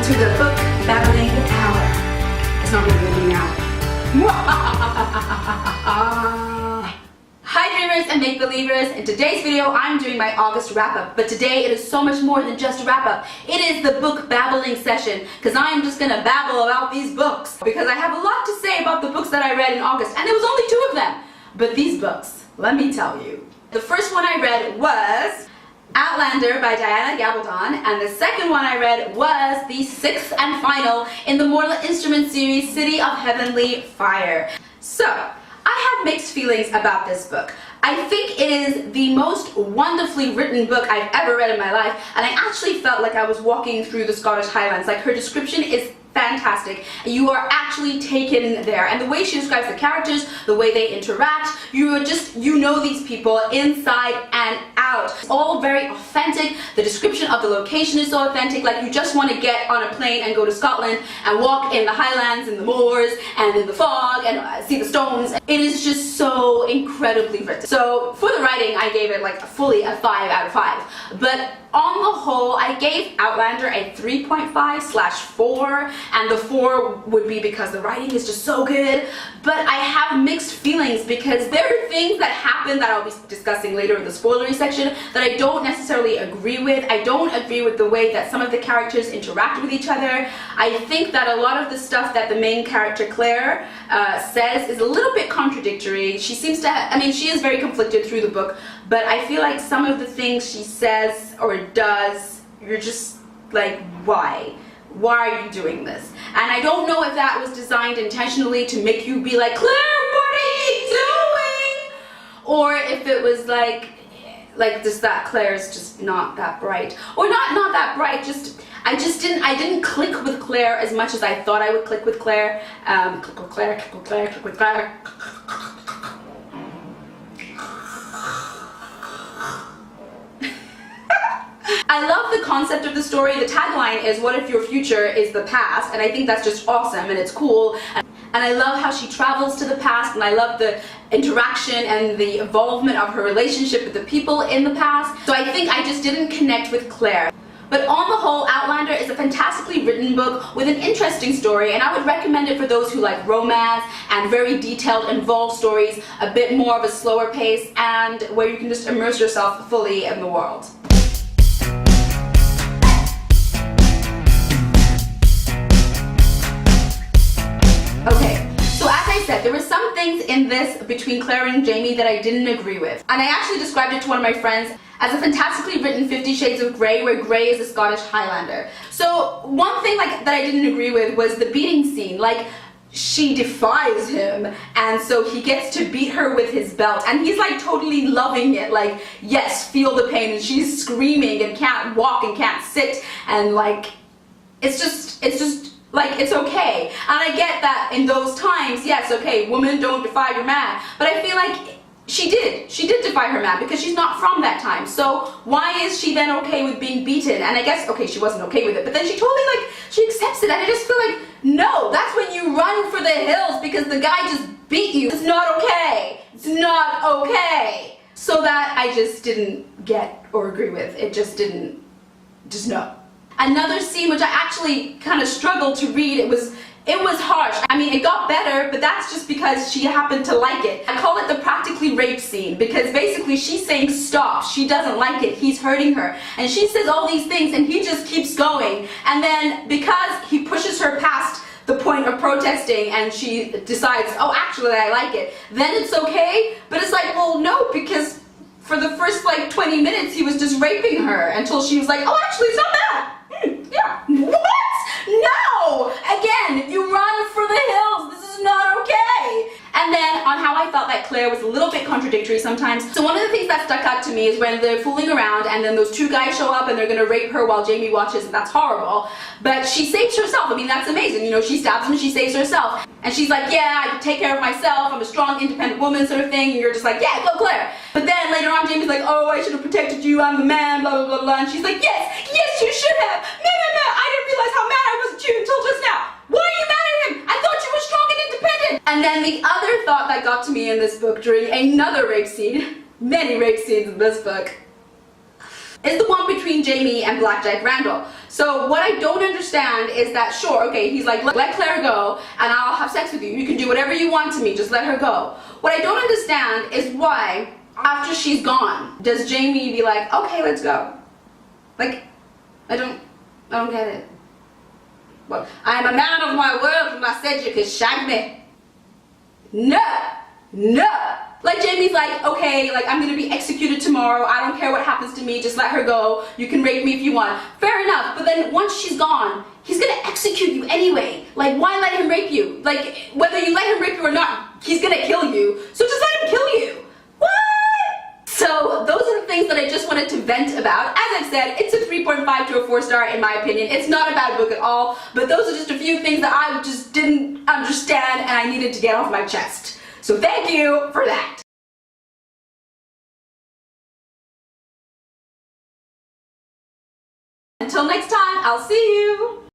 to the book Babbling Hour. It's not really moving now. Hi dreamers and make-believers. In today's video I'm doing my August wrap-up, but today it is so much more than just a wrap-up. It is the book babbling session, because I am just gonna babble about these books because I have a lot to say about the books that I read in August, and there was only 2 of them. But these books, let me tell you. The first one I read was Outlander by Diana Gabaldon, and the second one I read was the 6th and final in the Mortal Instruments series, City of Heavenly Fire. So, I have mixed feelings about this book. I think it is the most wonderfully written book I've ever read in my life, and I actually felt like I was walking through the Scottish Highlands. Like, her description is fantastic. You are actually taken there, and the way she describes the characters, the way they interact, you know these people inside and out. It's all very authentic. The description of the location is so authentic, like you just want to get on a plane and go to Scotland and walk in the Highlands, in the moors, and in the fog, and see the stones. It is just so incredibly written. So for the writing, I gave it like fully a 5 out of 5. But on the whole, I gave Outlander a 3.5/4, and the 4 would be because the writing is just so good. But I have mixed feelings because there are things that happen that I'll be discussing later in the spoilery section that I don't necessarily agree with. I don't agree with the way that some of the characters interact with each other. I think that a lot of the stuff that the main character Claire says is a little bit contradictory. She seems to I mean, she is very conflicted through the book, but I feel like some of the things she says or does, you're just like, why? Why are you doing this? And I don't know if that was designed intentionally to make you be like, Claire, what are you doing? Or if it was like just that Claire's just not that bright. Or not that bright, I didn't click with Claire as much as I thought I would click with Claire. Click with Claire, click with Claire, click with Claire. I love the concept of the story. The tagline is, what if your future is the past? And I think that's just awesome and it's cool. And I love how she travels to the past, and I love the interaction and the involvement of her relationship with the people in the past. So I think I just didn't connect with Claire. But on the whole, Outlander is a fantastically written book with an interesting story, and I would recommend it for those who like romance and very detailed, involved stories, a bit more of a slower pace, and where you can just immerse yourself fully in the world. Okay, so as I said, there were some things in this between Claire and Jamie that I didn't agree with. And I actually described it to one of my friends as a fantastically written 50 Shades of Grey, where Grey is a Scottish Highlander. So one thing that I didn't agree with was the beating scene. Like, she defies him, and so he gets to beat her with his belt, and he's like totally loving it, like, yes, feel the pain, and she's screaming and can't walk and can't sit, and like, it's just like, it's okay. And I get that in those times, yes, okay, women don't defy your man, but I feel like she did defy her man, because she's not from that time. So why is she then okay with being beaten? And I guess, okay, she wasn't okay with it, but then she totally, like, she accepts it, and I just feel like, no, that's when you run for the hills because the guy just beat you. It's not okay. It's not okay. So that I just didn't get or agree with. It just no. Another scene which I actually kind of struggled to read, it was harsh. I mean, it got better, but that's just because she happened to like it. I call it the practically rape scene, because basically she's saying stop, she doesn't like it, he's hurting her. And she says all these things and he just keeps going. And then because he pushes her past the point of protesting and she decides, oh, actually I like it, then it's okay. But it's like, well, no, because for the first like 20 minutes he was just raping her until she was like, oh, actually it's not bad. Yeah. What? No! Again, you run for the hills. This is not okay. And then on how I felt that Claire was a little bit contradictory sometimes. So one of the things that stuck out to me is when they're fooling around and then those 2 guys show up and they're gonna rape her while Jamie watches, and that's horrible. But she saves herself. I mean, that's amazing. You know, she stabs him and she saves herself. And she's like, yeah, I can take care of myself. I'm a strong, independent woman, sort of thing. And you're just like, yeah, go Claire. But then later on, Jamie's like, oh, I should have protected you. I'm the man, blah, blah, blah, blah. And she's like, yes, you should have. No, I didn't realize how mad I was at you until just now. Why are you mad at him? I thought you were strong and independent. And then the other thought that got to me in this book during another rape scene, many rape scenes in this book, is the one between Jamie and Blackjack Randall. So what I don't understand is that, sure, okay, he's like, let Claire go and I'll have sex with you. You can do whatever you want to me, just let her go. What I don't understand is why, after she's gone, does Jamie be like, okay, let's go? Like, I don't get it. Well, I'm a man of my word and I said you could shag me. No, no. Like Jamie's like, okay, like I'm gonna be executed tomorrow. I don't care what happens to me. Just let her go. You can rape me if you want. Fair enough. But then once she's gone, he's gonna execute you anyway. Like, why let him rape you? Like, whether you let him rape you or not, he's gonna kill you. So just let him kill you. What? So those are the things that I just wanted to vent about. As I've said, it's a 3.5 to a 4-star in my opinion. It's not a bad book at all. But those are just a few things that I just didn't understand and I needed to get off my chest. So thank you for that. Until next time, I'll see you.